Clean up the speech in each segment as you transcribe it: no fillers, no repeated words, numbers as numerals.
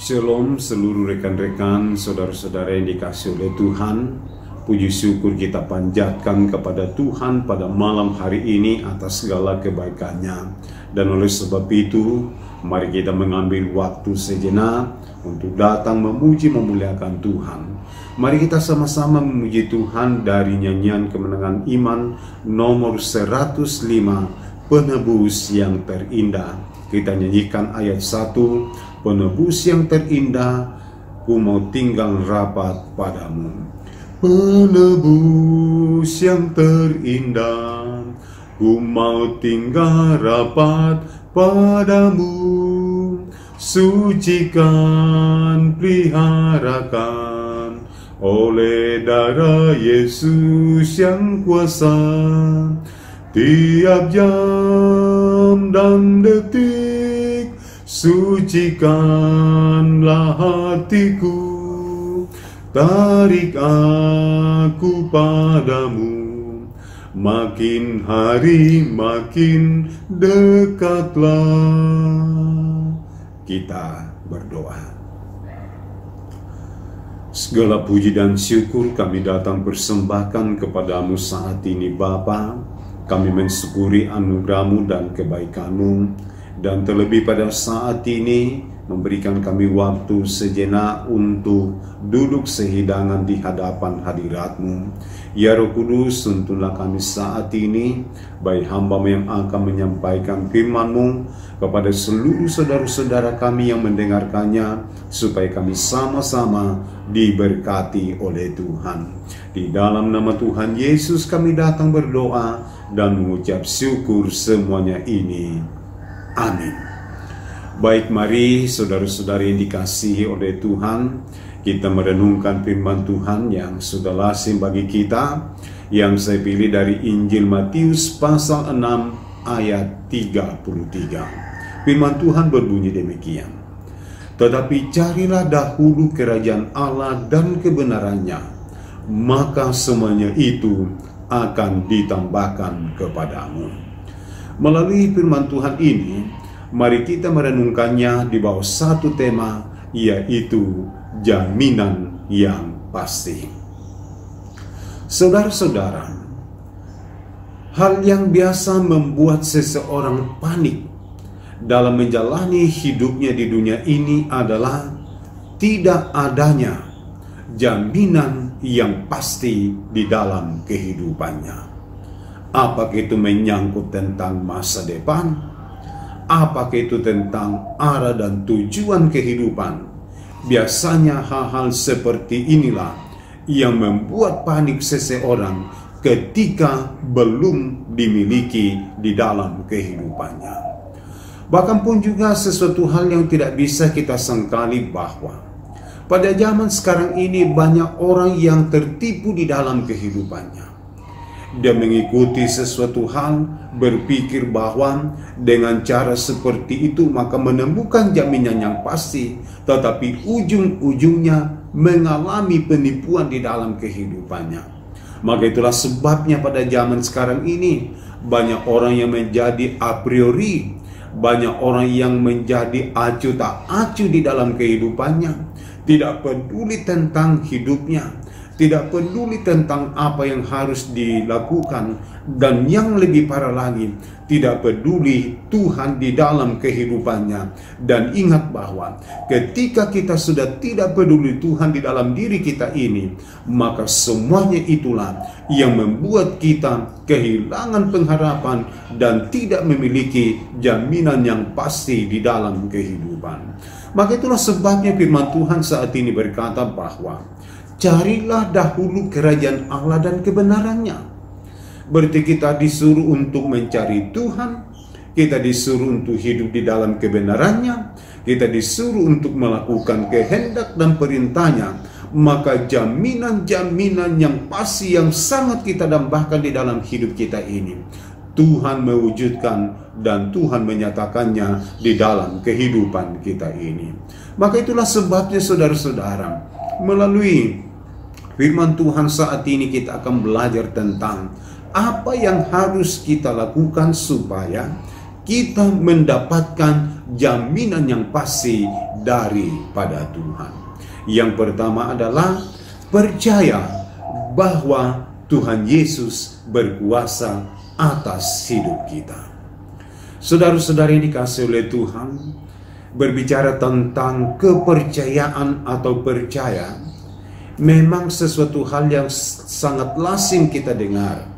Shalom seluruh rekan-rekan, saudara-saudara yang dikasihi oleh Tuhan. Puji syukur kita panjatkan kepada Tuhan pada malam hari ini atas segala kebaikannya. Dan oleh sebab itu, mari kita mengambil waktu sejenak untuk datang memuji memuliakan Tuhan. Mari kita sama-sama memuji Tuhan dari nyanyian kemenangan iman nomor 105, Penebus yang terindah. Kita nyanyikan ayat 1, penebus yang terindah, ku mau tinggal rapat padamu. Penebus yang terindah, ku mau tinggal rapat padamu. Sucikan, peliharakan oleh darah Yesus yang kuasa. Tiap jam dan detik, sucikanlah hatiku, tarik aku padamu, makin hari makin dekatlah. Kita berdoa. Segala puji dan syukur kami datang persembahkan kepadamu saat ini Bapa. Kami mensyukuri anugerah-Mu dan kebaikan-Mu, dan terlebih pada saat ini memberikan kami waktu sejenak untuk duduk sehidangan di hadapan hadirat-Mu. Ya Roh Kudus, tuntunlah kami saat ini, baik hamba-Mu yang akan menyampaikan firman-Mu kepada seluruh saudara-saudara kami yang mendengarkannya, supaya kami sama-sama diberkati oleh Tuhan. Di dalam nama Tuhan Yesus kami datang berdoa dan mengucap syukur semuanya ini. Amin. Baik, mari saudara-saudari yang dikasihi oleh Tuhan, kita merenungkan firman Tuhan yang sudah lazim bagi kita, yang saya pilih dari Injil Matius pasal 6 ayat 33. Firman Tuhan berbunyi demikian. Tetapi carilah dahulu kerajaan Allah dan kebenarannya, maka semuanya itu akan ditambahkan kepadamu. Melalui firman Tuhan ini, mari kita merenungkannya di bawah satu tema, yaitu jaminan yang pasti. Saudara-saudara, hal yang biasa membuat seseorang panik dalam menjalani hidupnya di dunia ini adalah tidak adanya jaminan yang pasti di dalam kehidupannya. Apakah itu menyangkut tentang masa depan? Apakah itu tentang arah dan tujuan kehidupan? Biasanya hal-hal seperti inilah yang membuat panik seseorang ketika belum dimiliki di dalam kehidupannya. Bahkan pun juga sesuatu hal yang tidak bisa kita sangkali bahwa pada zaman sekarang ini banyak orang yang tertipu di dalam kehidupannya. Dia mengikuti sesuatu hal, berpikir bahwa dengan cara seperti itu maka menemukan jaminan yang pasti, tetapi ujung-ujungnya mengalami penipuan di dalam kehidupannya. Maka itulah sebabnya pada zaman sekarang ini banyak orang yang menjadi a priori, banyak orang yang menjadi acuh tak acuh di dalam kehidupannya, tidak peduli tentang hidupnya, tidak peduli tentang apa yang harus dilakukan, dan yang lebih parah lagi, tidak peduli Tuhan di dalam kehidupannya. Dan ingat bahwa ketika kita sudah tidak peduli Tuhan di dalam diri kita ini, maka semuanya itulah yang membuat kita kehilangan pengharapan dan tidak memiliki jaminan yang pasti di dalam kehidupan. Maka itulah sebabnya firman Tuhan saat ini berkata bahwa carilah dahulu kerajaan Allah dan kebenarannya. Berarti kita disuruh untuk mencari Tuhan, kita disuruh untuk hidup di dalam kebenarannya, kita disuruh untuk melakukan kehendak dan perintahnya. Maka jaminan-jaminan yang pasti yang sangat kita dambakan di dalam hidup kita ini, Tuhan mewujudkan dan Tuhan menyatakannya di dalam kehidupan kita ini. Maka itulah sebabnya saudara-saudara, melalui firman Tuhan saat ini kita akan belajar tentang apa yang harus kita lakukan supaya kita mendapatkan jaminan yang pasti daripada Tuhan. Yang pertama adalah percaya bahwa Tuhan Yesus berkuasa atas hidup kita. Saudara-saudara yang dikasihi oleh Tuhan, berbicara tentang kepercayaan atau percaya, memang sesuatu hal yang sangat lazim kita dengar,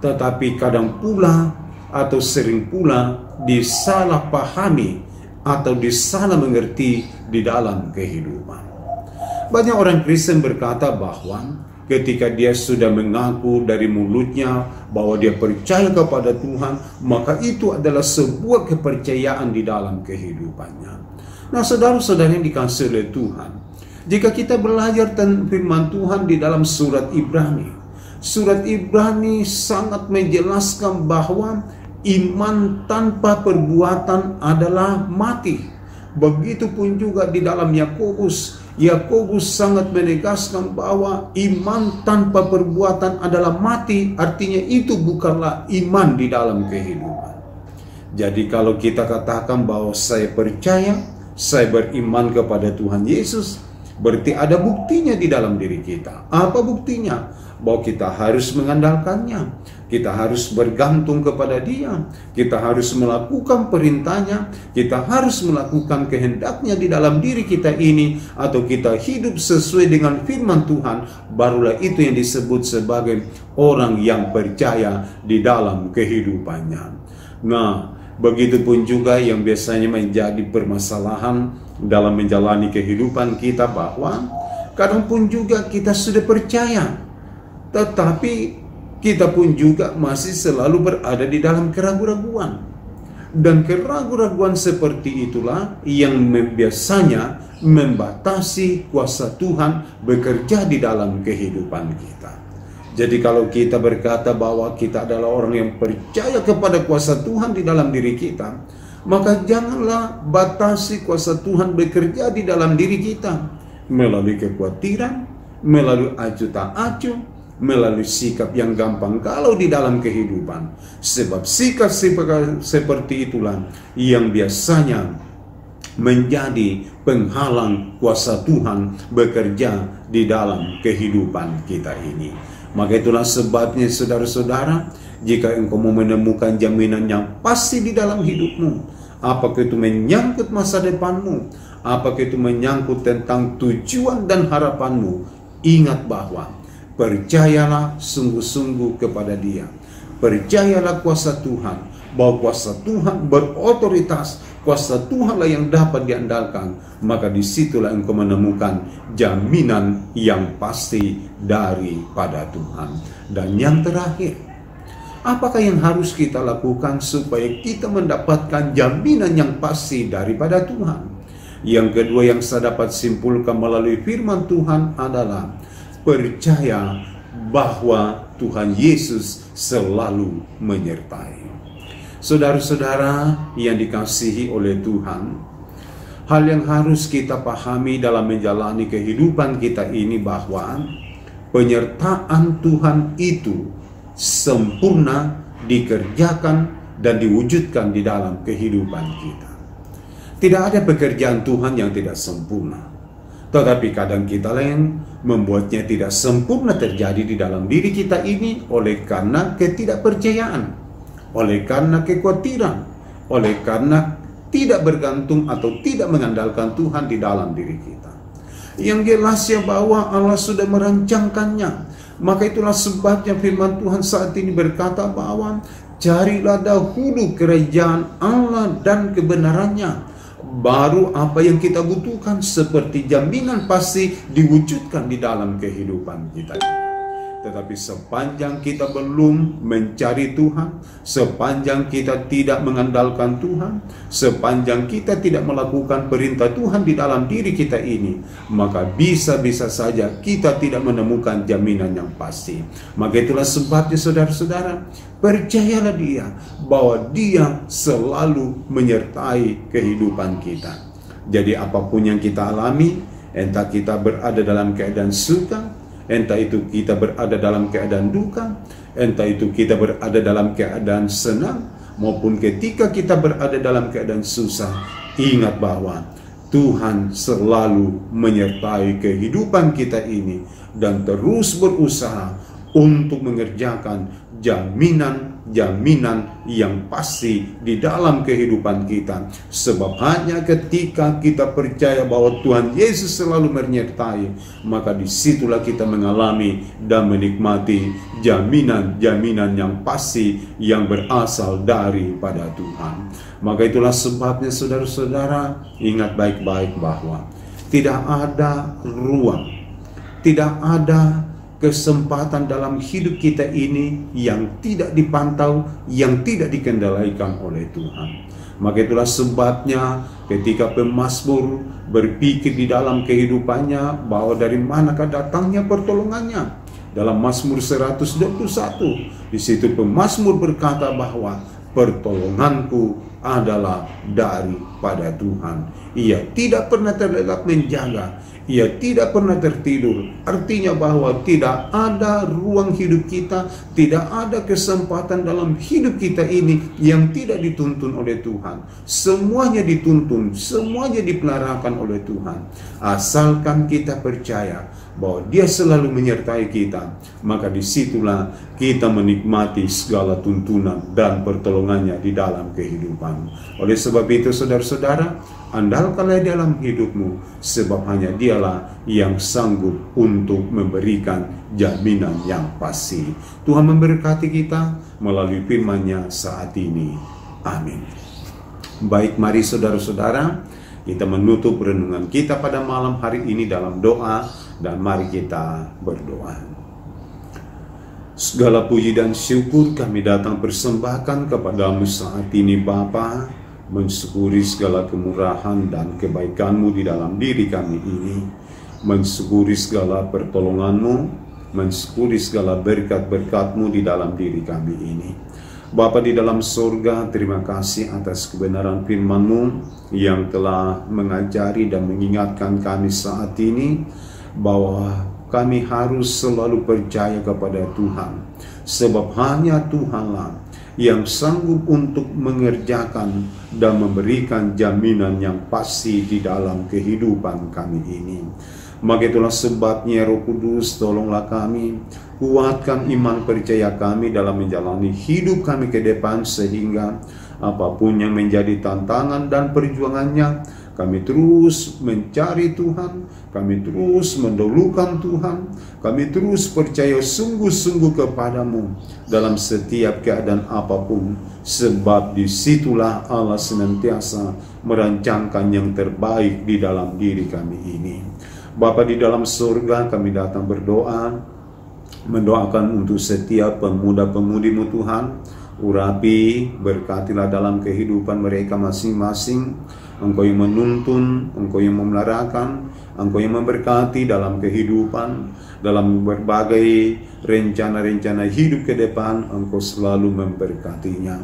tetapi kadang pula atau sering pula disalahpahami atau disalah mengerti di dalam kehidupan. Banyak orang Kristen berkata bahwa ketika dia sudah mengaku dari mulutnya bahwa dia percaya kepada Tuhan, maka itu adalah sebuah kepercayaan di dalam kehidupannya. Nah, saudara-saudara yang dikasihi oleh Tuhan, jika kita belajar tentang firman Tuhan di dalam surat Ibrani sangat menjelaskan bahwa iman tanpa perbuatan adalah mati. Begitupun juga di dalam Yakobus sangat menegaskan bahwa iman tanpa perbuatan adalah mati, artinya itu bukanlah iman di dalam kehidupan. Jadi kalau kita katakan bahwa saya percaya, saya beriman kepada Tuhan Yesus, berarti ada buktinya di dalam diri kita. Apa buktinya? Bahwa kita harus mengandalkannya, kita harus bergantung kepada Dia, kita harus melakukan perintahnya, kita harus melakukan kehendaknya di dalam diri kita ini, atau kita hidup sesuai dengan firman Tuhan. Barulah itu yang disebut sebagai orang yang percaya di dalam kehidupannya. Nah, begitupun juga yang biasanya menjadi permasalahan dalam menjalani kehidupan kita, bahwa kadang pun juga kita sudah percaya, tetapi kita pun juga masih selalu berada di dalam keraguan-raguan. Dan keraguan-raguan seperti itulah yang biasanya membatasi kuasa Tuhan bekerja di dalam kehidupan kita. Jadi kalau kita berkata bahwa kita adalah orang yang percaya kepada kuasa Tuhan di dalam diri kita, maka janganlah batasi kuasa Tuhan bekerja di dalam diri kita melalui kekhawatiran, melalui acuh tak acuh, melalui sikap yang gampang kalau di dalam kehidupan. Sebab sikap seperti itulah yang biasanya menjadi penghalang kuasa Tuhan bekerja di dalam kehidupan kita ini. Maka itulah sebabnya saudara-saudara, jika engkau mau menemukan jaminan yang pasti di dalam hidupmu, apakah itu menyangkut masa depanmu, apakah itu menyangkut tentang tujuan dan harapanmu, ingat bahwa percayalah sungguh-sungguh kepada Dia. Percayalah kuasa Tuhan, bahwa kuasa Tuhan berotoritas, kuasa Tuhanlah yang dapat diandalkan. Maka disitulah engkau menemukan jaminan yang pasti daripada Tuhan. Dan yang terakhir, apakah yang harus kita lakukan supaya kita mendapatkan jaminan yang pasti daripada Tuhan? Yang kedua yang saya dapat simpulkan melalui firman Tuhan adalah percaya bahwa Tuhan Yesus selalu menyertai. Saudara-saudara yang dikasihi oleh Tuhan, hal yang harus kita pahami dalam menjalani kehidupan kita ini bahwa penyertaan Tuhan itu sempurna dikerjakan dan diwujudkan di dalam kehidupan kita. Tidak ada pekerjaan Tuhan yang tidak sempurna, tetapi kadang kita yang membuatnya tidak sempurna terjadi di dalam diri kita ini oleh karena ketidakpercayaan, oleh karena kekhawatiran, oleh karena tidak bergantung atau tidak mengandalkan Tuhan di dalam diri kita. Yang jelasnya bahwa Allah sudah merancangkannya. Maka itulah sebabnya firman Tuhan saat ini berkata bahwa carilah dahulu kerajaan Allah dan kebenarannya, baru apa yang kita butuhkan seperti jaminan pasti diwujudkan di dalam kehidupan kita. Tetapi sepanjang kita belum mencari Tuhan, sepanjang kita tidak mengandalkan Tuhan, sepanjang kita tidak melakukan perintah Tuhan di dalam diri kita ini, maka bisa-bisa saja kita tidak menemukan jaminan yang pasti. Maka itulah sebabnya saudara-saudara, percayalah Dia bahwa Dia selalu menyertai kehidupan kita. Jadi apapun yang kita alami, entah kita berada dalam keadaan suka, entah itu kita berada dalam keadaan duka, entah itu kita berada dalam keadaan senang, maupun ketika kita berada dalam keadaan susah, ingat bahwa Tuhan selalu menyertai kehidupan kita ini dan terus berusaha untuk mengerjakan jaminan yang pasti di dalam kehidupan kita. Sebab hanya ketika kita percaya bahwa Tuhan Yesus selalu menyertai, maka disitulah kita mengalami dan menikmati jaminan yang pasti yang berasal daripada Tuhan. Maka itulah sebabnya saudara-saudara, ingat baik-baik bahwa tidak ada ruang, tidak ada kesempatan dalam hidup kita ini yang tidak dipantau, yang tidak dikendalikan oleh Tuhan. Maka itulah sebabnya ketika pemazmur berpikir di dalam kehidupannya bahwa dari manakah datangnya pertolongannya. Dalam Mazmur 121, di situ pemazmur berkata bahwa pertolonganku adalah daripada Tuhan. Ia tidak pernah terlelap menjaga, ia tidak pernah tertidur. Artinya bahwa tidak ada ruang hidup kita, tidak ada kesempatan dalam hidup kita ini yang tidak dituntun oleh Tuhan. Semuanya dituntun, semuanya dipeliharakan oleh Tuhan. Asalkan kita percaya bahwa Dia selalu menyertai kita, maka disitulah kita menikmati segala tuntunan dan pertolongannya di dalam kehidupan. Oleh sebab itu saudara-saudara, andalkanlah dalam hidupmu, sebab hanya Dialah yang sanggup untuk memberikan jaminan yang pasti. Tuhan memberkati kita melalui firman-Nya saat ini. Amin. Baik, mari saudara-saudara, kita menutup renungan kita pada malam hari ini dalam doa, dan mari kita berdoa. Segala puji dan syukur kami datang persembahkan kepadamu saat ini Bapa, mensyukuri segala kemurahan dan kebaikan-Mu di dalam diri kami ini, mensyukuri segala pertolongan-Mu, mensyukuri segala berkat-berkat-Mu di dalam diri kami ini. Bapa di dalam surga, terima kasih atas kebenaran firman-Mu yang telah mengajari dan mengingatkan kami saat ini bahwa kami harus selalu percaya kepada Tuhan, sebab hanya Tuhanlah yang sanggup untuk mengerjakan dan memberikan jaminan yang pasti di dalam kehidupan kami ini. Maka itulah sebabnya Roh Kudus, tolonglah kami, kuatkan iman percaya kami dalam menjalani hidup kami ke depan, sehingga apapun yang menjadi tantangan dan perjuangannya, kami terus mencari Tuhan, kami terus mendahulukan Tuhan, kami terus percaya sungguh-sungguh kepadamu dalam setiap keadaan apapun, sebab disitulah Allah senantiasa merancangkan yang terbaik di dalam diri kami ini. Bapa di dalam surga, kami datang berdoa, mendoakan untuk setiap pemuda-pemudimu Tuhan. Urapi, berkatilah dalam kehidupan mereka masing-masing. Engkau yang menuntun, Engkau yang memeliharakan, Engkau yang memberkati dalam kehidupan, dalam berbagai rencana-rencana hidup ke depan, Engkau selalu memberkatinya.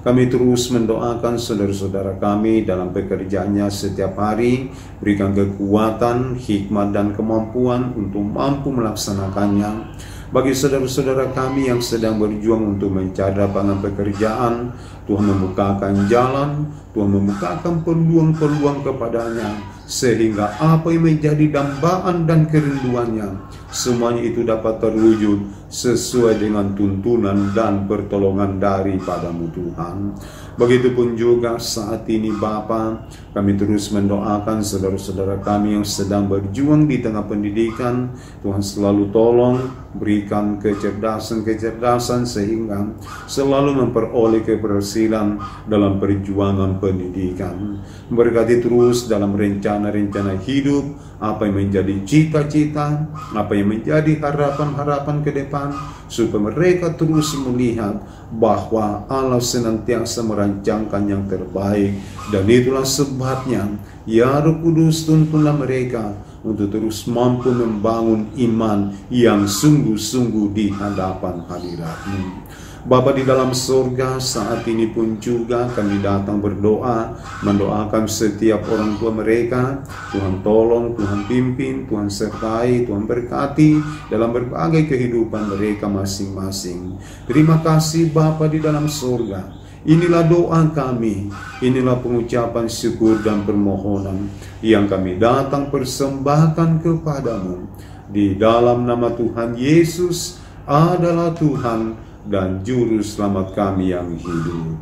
Kami terus mendoakan saudara-saudara kami dalam pekerjaannya setiap hari, berikan kekuatan, hikmat dan kemampuan untuk mampu melaksanakannya. Bagi saudara-saudara kami yang sedang berjuang untuk mencari lapangan pekerjaan, Tuhan membukakan jalan, Tuhan membukakan peluang-peluang kepadanya, sehingga apa yang menjadi dambaan dan kerinduannya, semuanya itu dapat terwujud sesuai dengan tuntunan dan pertolongan daripadamu Tuhan. Begitupun juga saat ini Bapa, kami terus mendoakan saudara-saudara kami yang sedang berjuang di tengah pendidikan. Tuhan selalu tolong, berikan kecerdasan sehingga selalu memperoleh keberhasilan dalam perjuangan pendidikan. Berkati terus dalam rencana-rencana hidup, apa yang menjadi cita-cita, apa yang menjadi harapan-harapan ke depan, supaya mereka terus melihat bahwa Allah senantiasa merancangkan yang terbaik. Dan itulah sebabnya, ya Roh Kudus, tuntunlah mereka untuk terus mampu membangun iman yang sungguh-sungguh di hadapan hadirat-Mu. Bapa di dalam surga, saat ini pun juga kami datang berdoa, mendoakan setiap orang tua mereka. Tuhan tolong, Tuhan pimpin, Tuhan sertai, Tuhan berkati dalam berbagai kehidupan mereka masing-masing. Terima kasih Bapa di dalam surga, Inilah doa kami, inilah pengucapan syukur dan permohonan yang kami datang persembahkan kepadamu. Di dalam nama Tuhan Yesus adalah Tuhan dan Juru Selamat kami yang hidup.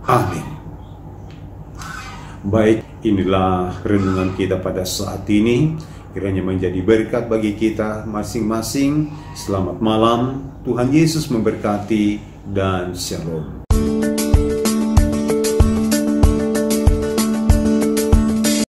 Amin. Baik, inilah renungan kita pada saat ini. Kiranya menjadi berkat bagi kita masing-masing. Selamat malam, Tuhan Yesus memberkati dan shalom.